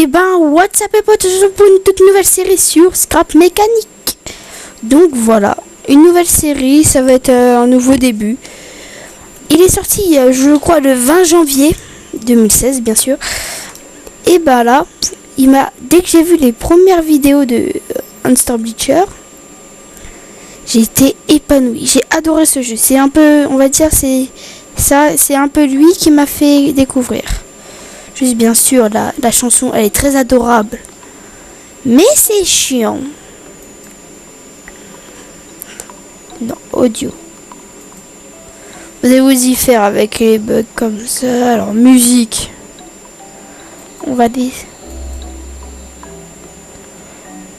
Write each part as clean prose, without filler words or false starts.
Et ben, what's up les potes, pour une toute nouvelle série sur Scrap Mécanique. Donc voilà, une nouvelle série, ça va être un nouveau début. Il est sorti, je crois, le 20 janvier 2016, bien sûr. Et bah là, dès que j'ai vu les premières vidéos de Hunter Bleacher, j'ai été épanoui. J'ai adoré ce jeu. C'est un peu, on va dire, c'est un peu lui qui m'a fait découvrir. Juste bien sûr, la chanson, elle est très adorable. Mais c'est chiant. Non, audio. Vous allez vous y faire avec les bugs comme ça. Alors, musique. On va dire.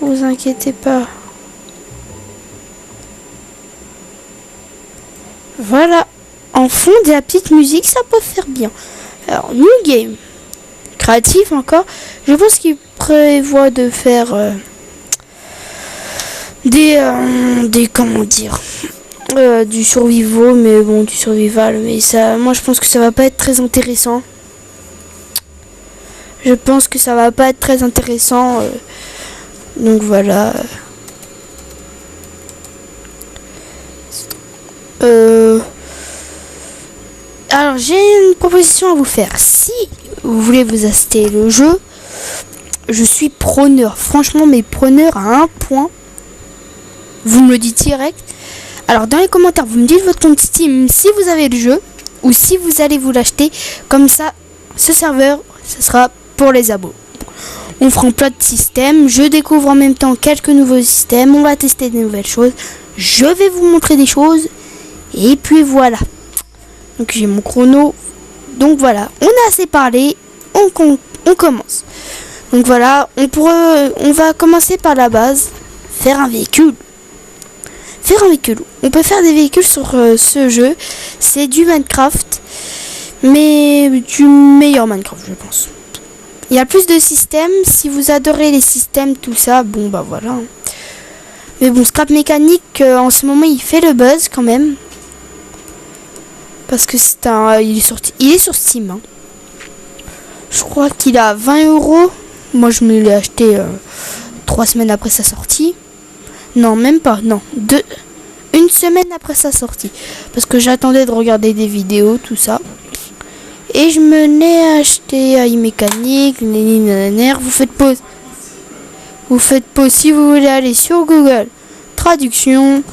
Vous inquiétez pas. Voilà. En fond de la petite musique, ça peut faire bien. Alors, New Game. Créatif encore. Je pense qu'il prévoit de faire des comment dire du survival, mais bon, du survival, mais ça, moi je pense que ça va pas être très intéressant. Je pense que ça va pas être très intéressant, donc voilà. Alors j'ai une proposition à vous faire. Si vous voulez vous acheter le jeu, je suis preneur. Franchement, mais preneur à un point. Vous me le dites direct. Alors dans les commentaires, vous me dites votre compte Steam si vous avez le jeu ou si vous allez vous l'acheter. Comme ça, ce serveur, ce sera pour les abos. On fera plein de systèmes. Je découvre en même temps quelques nouveaux systèmes. On va tester des nouvelles choses. Je vais vous montrer des choses. Et puis voilà. Donc j'ai mon chrono. Donc voilà, on a assez parlé. On commence. Donc voilà, on va commencer par la base. Faire un véhicule. On peut faire des véhicules sur ce jeu. C'est du Minecraft. Mais du meilleur Minecraft, je pense. Il y a plus de systèmes. Si vous adorez les systèmes, tout ça, bon bah voilà. Mais bon, Scrap Mécanique, en ce moment, il fait le buzz quand même. Parce que il est sur Steam. Hein. Je crois qu'il a 20 €. Moi, je me l'ai acheté 3 semaines après sa sortie. Non, même pas. Non, une semaine après sa sortie. Parce que j'attendais de regarder des vidéos, tout ça. Et je me l'ai acheté à iMécanique. Vous faites pause. Vous faites pause si vous voulez aller sur Google. Traduction.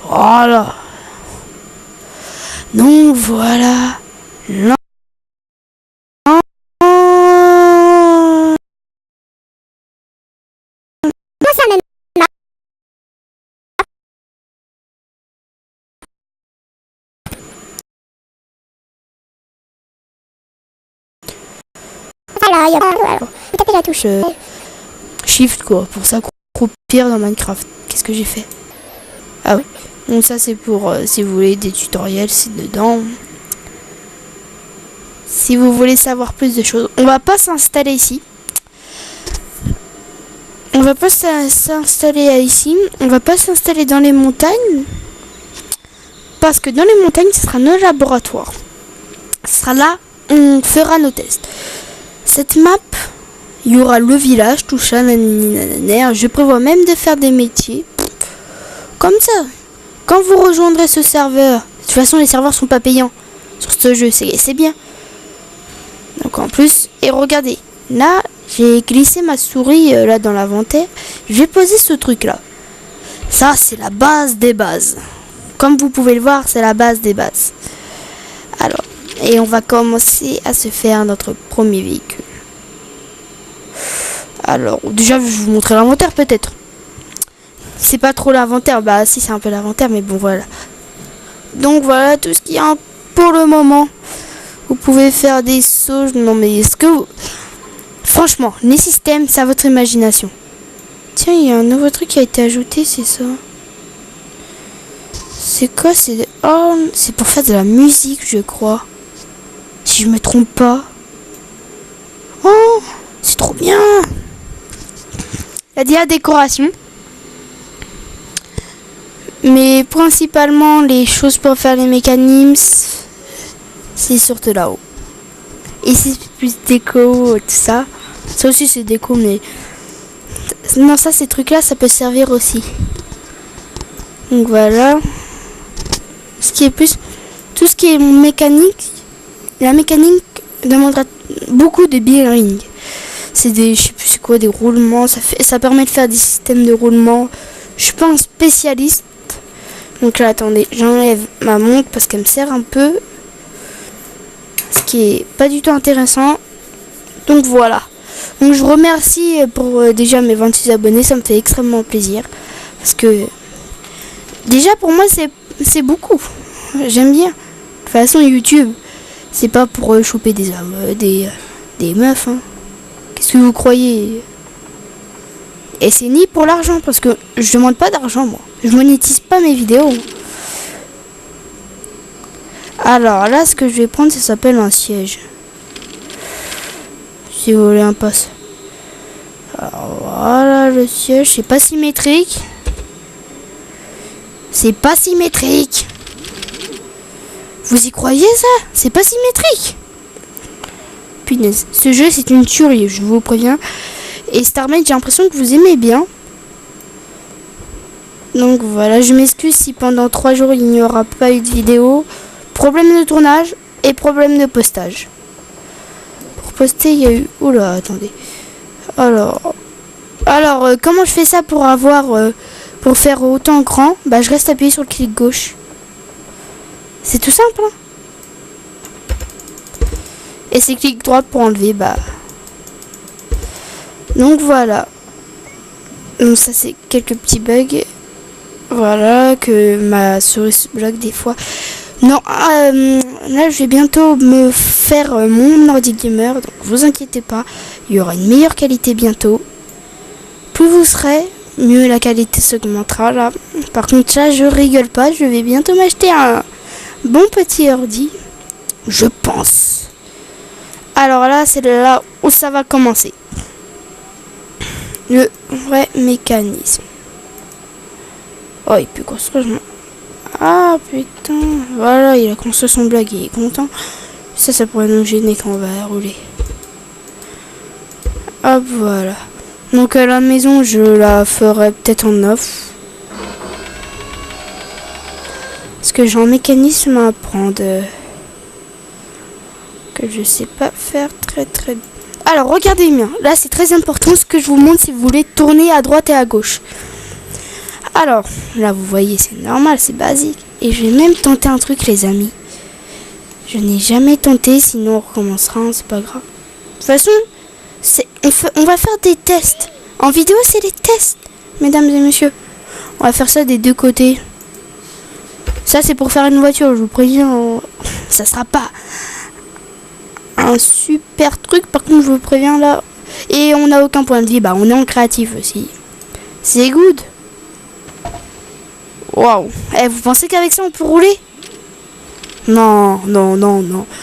Voilà. Donc voilà. Voilà, il y a tapez la touche Shift quoi, pour s'accroupir dans Minecraft. Qu'est-ce que j'ai fait? Ah oui. Donc ça c'est pour si vous voulez des tutoriels, c'est dedans. Si vous voulez savoir plus de choses, on va pas s'installer ici. On va pas s'installer ici. On va pas s'installer dans les montagnes. Parce que dans les montagnes, ce sera nos laboratoires. Ce sera là, on fera nos tests. Cette map, il y aura le village, tout ça, je prévois même de faire des métiers. Comme ça. Quand vous rejoindrez ce serveur, de toute façon les serveurs sont pas payants sur ce jeu, c'est bien. Donc en plus, et regardez, là j'ai glissé ma souris là dans l'inventaire, je vais poser ce truc là. Ça c'est la base des bases. Comme vous pouvez le voir, c'est la base des bases. Alors, et on va commencer à se faire notre premier véhicule. Alors, déjà je vais vous montrer l'inventaire peut-être. C'est pas trop l'inventaire, bah si c'est un peu l'inventaire, mais bon voilà. Donc voilà tout ce qu'il y a pour le moment. Vous pouvez faire des sauts, non mais est-ce que vous... Franchement, les systèmes, c'est à votre imagination. Tiens, il y a un nouveau truc qui a été ajouté, c'est ça. C'est quoi? Oh, c'est pour faire de la musique, je crois. Si je me trompe pas. Oh, c'est trop bien. Il y a la décoration. Mais principalement, les choses pour faire les mécanismes, c'est surtout là-haut. Et c'est plus déco, tout ça. Ça aussi c'est déco, mais non, ça ces trucs là ça peut servir aussi. Donc voilà. Ce qui est plus tout ce qui est mécanique, la mécanique demandera beaucoup de bearing. C'est des, je sais plus c'est quoi, des roulements, ça permet de faire des systèmes de roulement. Je suis pas un spécialiste. Donc là attendez, j'enlève ma montre parce qu'elle me sert un peu. Ce qui est pas du tout intéressant. Donc voilà. Donc je remercie pour déjà mes 26 abonnés, ça me fait extrêmement plaisir. Parce que déjà pour moi c'est beaucoup. J'aime bien. De toute façon YouTube, c'est pas pour choper des meufs. Hein. Qu'est-ce que vous croyez? Et c'est ni pour l'argent, parce que je demande pas d'argent moi. Je monétise pas mes vidéos. Alors là ce que je vais prendre ça s'appelle un siège. Si vous voulez un passe. Alors voilà le siège, c'est pas symétrique. C'est pas symétrique. Vous y croyez ça? C'est pas symétrique. Punaise, ce jeu c'est une tuerie, je vous préviens. Et Starmate, j'ai l'impression que vous aimez bien. Donc voilà, je m'excuse si pendant 3 jours il n'y aura pas eu de vidéo. Problème de tournage et problème de postage. Pour poster, il y a eu... Oula, attendez. Alors, comment je fais ça pour pour faire autant grand? Bah, je reste appuyé sur le clic gauche. C'est tout simple, hein. Et c'est clic droit pour enlever, bah. Donc voilà. Donc ça c'est quelques petits bugs. Voilà, que ma souris bloque des fois. Non, là je vais bientôt me faire mon ordi gamer, donc vous inquiétez pas, il y aura une meilleure qualité bientôt. Plus vous serez, mieux la qualité s'augmentera là. Par contre là je rigole pas, je vais bientôt m'acheter un bon petit ordi, je pense. Alors là c'est là où ça va commencer. Le vrai mécanisme. Oh il peut construire. Ah putain, voilà, il a construit son blague, il est content. Ça pourrait nous gêner quand on va rouler. Hop, voilà. Donc la maison, je la ferai peut-être en neuf. Parce que j'ai un mécanisme à apprendre. Que je sais pas faire très bien. Alors, regardez bien. Là, c'est très important ce que je vous montre si vous voulez tourner à droite et à gauche. Alors, là, vous voyez, c'est normal, c'est basique. Et je vais même tenter un truc, les amis. Je n'ai jamais tenté, sinon on recommencera, hein, c'est pas grave. De toute façon, on va faire des tests. En vidéo, c'est des tests, mesdames et messieurs. On va faire ça des deux côtés. Ça, c'est pour faire une voiture, je vous préviens. Ça sera pas un super truc, par contre, je vous préviens, là. Et on n'a aucun point de vie, bah, on est en créatif aussi. C'est good. Waouh. Eh, vous pensez qu'avec ça on peut rouler? Non.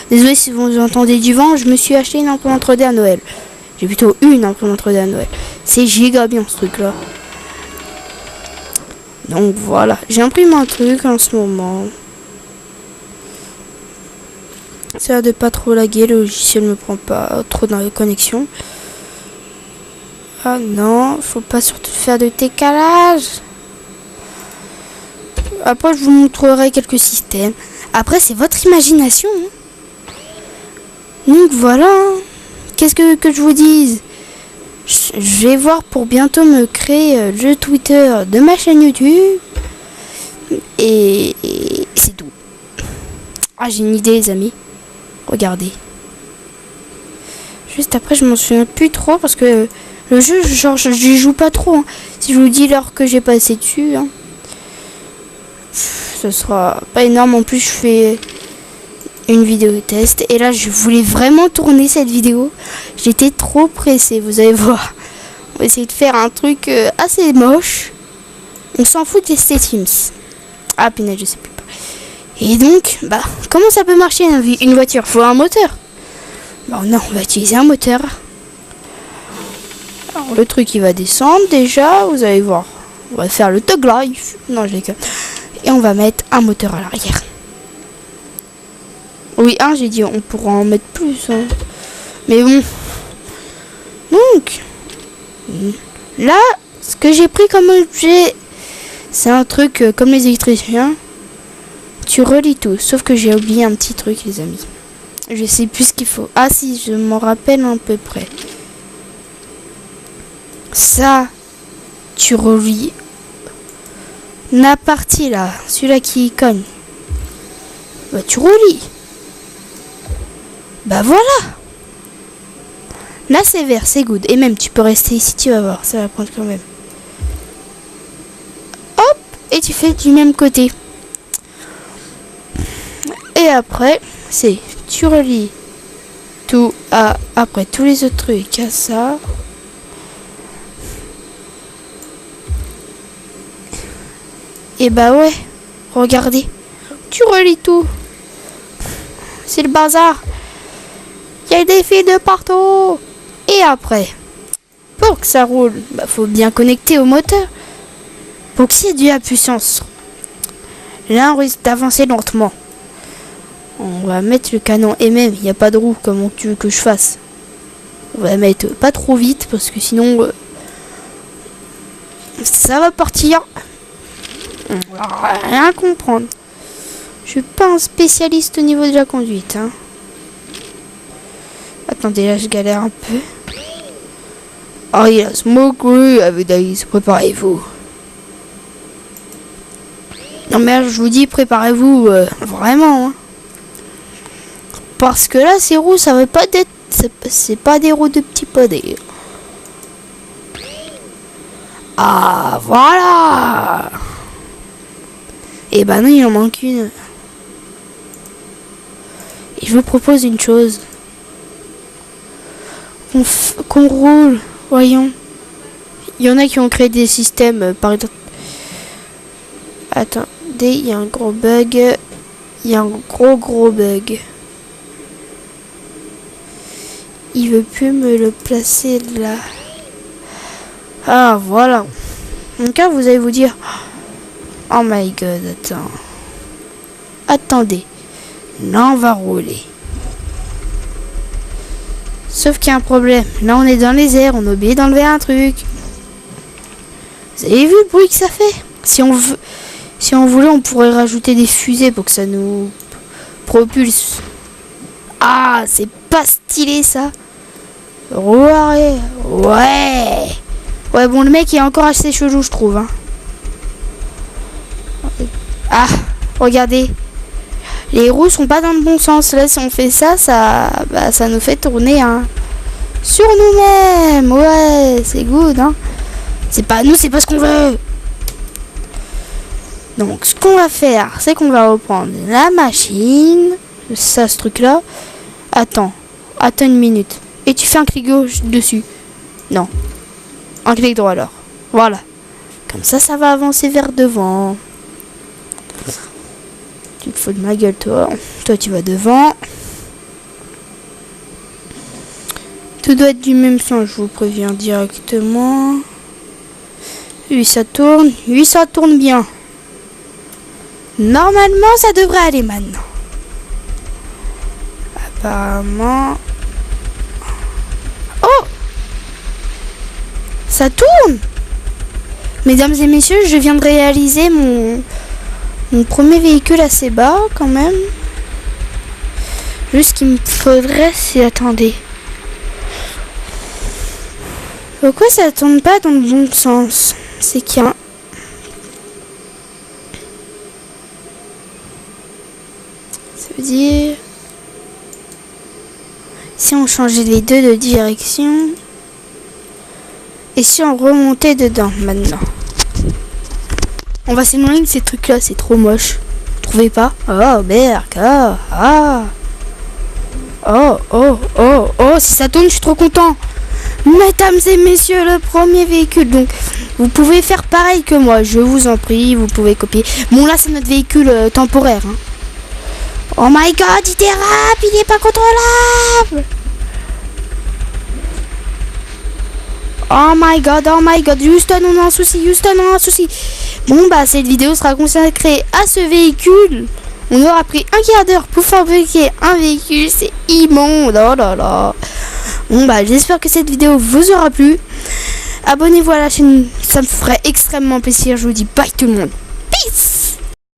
Désolé si vous entendez du vent, je me suis acheté une imprimante 3D à Noël. J'ai plutôt une imprimante 3D à Noël. C'est giga bien ce truc là. Donc voilà, j'ai imprimé un truc en ce moment. Ça a de pas trop laguer, le logiciel ne prend pas trop dans la connexion. Ah non, faut pas surtout faire de décalage. Après, je vous montrerai quelques systèmes. Après, c'est votre imagination. Hein. Donc, voilà. Qu'est-ce que je vous dise? Je vais voir pour bientôt me créer le Twitter de ma chaîne YouTube. Et c'est tout. Ah, j'ai une idée, les amis. Regardez. Juste après, je m'en souviens plus trop parce que le jeu, genre, je joue pas trop. Hein. Si je vous dis l'heure que j'ai passé dessus... Hein. Ce sera pas énorme. En plus je fais une vidéo test et là je voulais vraiment tourner cette vidéo, j'étais trop pressée, vous allez voir. On va essayer de faire un truc assez moche, on s'en fout des Teams. Ah punaise, je sais plus pas. Et donc bah comment ça peut marcher une voiture? Faut un moteur. Bon non, on va utiliser un moteur. Alors le truc il va descendre déjà, vous allez voir. On va faire le tog life. Non je déconne. Et on va mettre un moteur à l'arrière. Oui, j'ai dit on pourra en mettre plus. Hein. Mais bon. Donc, là, ce que j'ai pris comme objet, c'est un truc comme les électriciens. Tu relis tout, sauf que j'ai oublié un petit truc, les amis. Je sais plus ce qu'il faut. Ah si, je m'en rappelle à peu près. Ça, tu relis la partie là, celui-là qui cogne. Bah tu relis. Bah voilà. Là c'est vert, c'est good. Et même tu peux rester ici, tu vas voir, ça va prendre quand même. Hop, et tu fais du même côté. Et après, c'est tu relis tout à après tous les autres trucs à ça. Et bah ouais, regardez, tu relis tout. C'est le bazar. Il y a des fils de partout. Et après, pour que ça roule, bah faut bien connecter au moteur. Pour que s'il y ait de la puissance, là on risque d'avancer lentement. On va mettre le canon et même il n'y a pas de roue. Comment tu veux que je fasse? On va mettre pas trop vite parce que sinon ça va partir. On va rien comprendre. Je suis pas un spécialiste au niveau de la conduite. Hein. Attendez, là je galère un peu. Oh il y a smoke, oui, avec Daïs, préparez-vous. Non mais là, je vous dis préparez-vous vraiment. Hein. Parce que là, ces roues, ça va pas être... C'est pas des roues de petits podés. Ah, voilà. Et bah non, il en manque une. Et je vous propose une chose. Qu'on roule. Voyons. Il y en a qui ont créé des systèmes, par exemple... Attendez, il y a un gros bug. Il y a un gros bug. Il veut plus me le placer là. Ah, voilà. Donc là, vous allez vous dire... Oh my god, attends. Attendez. Là, on va rouler. Sauf qu'il y a un problème. Là, on est dans les airs. On a oublié d'enlever un truc. Vous avez vu le bruit que ça fait? Si on voulait, on pourrait rajouter des fusées pour que ça nous propulse. Ah, c'est pas stylé ça. Ouais. Ouais, bon, le mec est encore assez chelou, je trouve. Hein. Ah, regardez. Les roues sont pas dans le bon sens. Là, si on fait ça, ça nous fait tourner hein, sur nous-mêmes. Ouais, c'est good. Hein. C'est pas nous, c'est pas ce qu'on veut. Donc, ce qu'on va faire, c'est qu'on va reprendre la machine. Ça, ce truc-là. Attends une minute. Et tu fais un clic gauche dessus. Non. Un clic droit alors. Voilà. Comme ça, ça va avancer vers devant. Tu te fous de ma gueule, toi. Toi, tu vas devant. Tout doit être du même sens, je vous préviens directement. Oui, ça tourne. Oui, ça tourne bien. Normalement, ça devrait aller maintenant. Apparemment... Oh! Ça tourne! Mesdames et messieurs, je viens de réaliser mon premier véhicule assez bas, quand même. Juste ce qu'il me faudrait, c'est... Attendez. Pourquoi ça tourne pas dans le bon sens? C'est qu'il y a un... Ça veut dire... Si on changeait les deux de direction... Et si on remontait dedans, maintenant? On va s'éloigner de ces trucs-là, c'est trop moche. Vous trouvez pas? Oh, merde, Oh, si ça tourne, je suis trop content. Mesdames et messieurs, le premier véhicule. Donc, vous pouvez faire pareil que moi, je vous en prie, vous pouvez copier. Bon, là, c'est notre véhicule temporaire. Hein. Oh my god, il dérape, il est pas contrôlable. Oh my god, Houston, on a un souci, Bon, bah, cette vidéo sera consacrée à ce véhicule. On aura pris un quart d'heure pour fabriquer un véhicule, c'est immonde, oh là là. Bon bah j'espère que cette vidéo vous aura plu. Abonnez-vous à la chaîne, ça me ferait extrêmement plaisir. Je vous dis bye tout le monde.